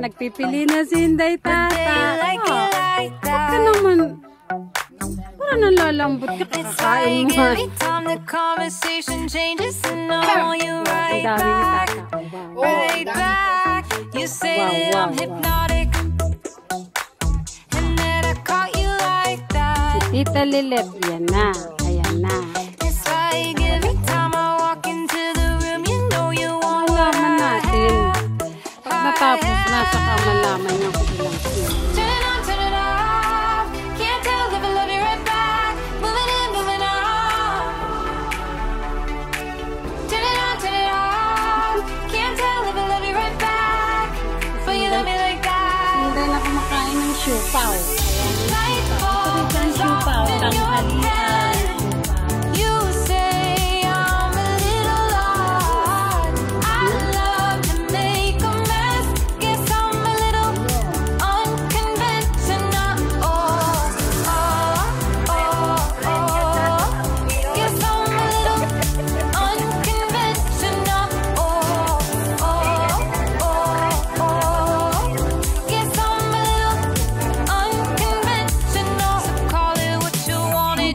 nagpipili na si Inday Tata. Huwag ka naman. Parang nalalambot ka, kakakain mo. Ang dami ni Tata. Wow. Si Tita Lilet, yan na. Ayan na. Malaman natin. Pag natapos na, saka malaman niya kung ilang sila. Hindi na kumakain ng siupaw. Ito rin ang siupaw. Tanghalian.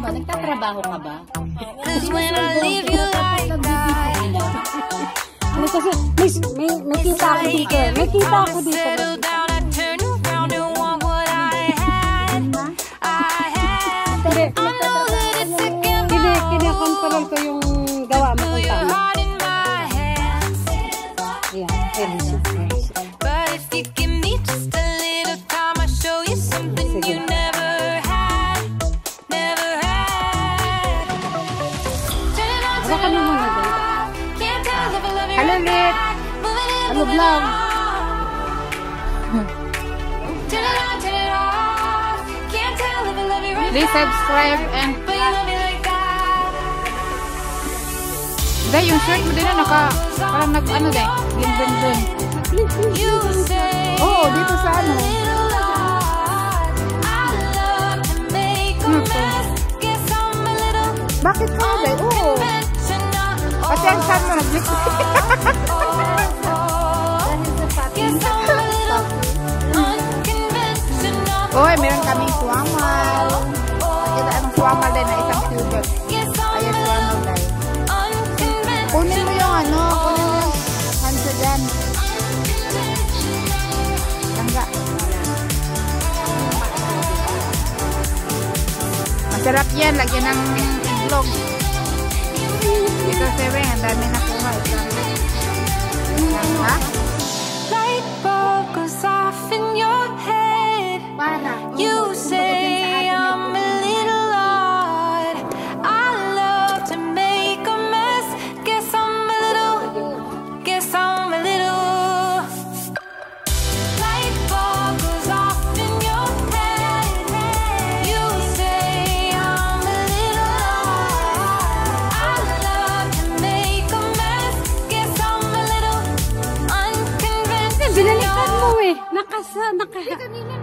Nagtatrabaho ka ba? Kasi may kita ako dito. May kita ako dito. Kinakontrol ko yung gawa mo kung tama. Ayan. Sige. Hello, Nick. Hello, vlog. Please subscribe and... Dahil yung shirt mo din na parang nag-ano din. Din. Oo, dito sa ano. Bakit ka ba? Oo. Pati ang saan mo nag-lipstick. Oy, meron kaming suwamal. Kita anong suwamal din na isang tuber. Ayan, suwamal din. Kunin mo yung ano, kunin mo yung hansa dyan. Tangga. Masarap yan, lagyan ng itlog. Dito 7, ang dami nakuha. Ha? Light bulb goes off in your head. You say I'm a little odd. I love to make a mess. Guess I'm a little. Light bulb goes off in your head. You say I'm a little odd. I love to make a mess. Guess I'm a little unconventional. Binalikan mo eh. Kanina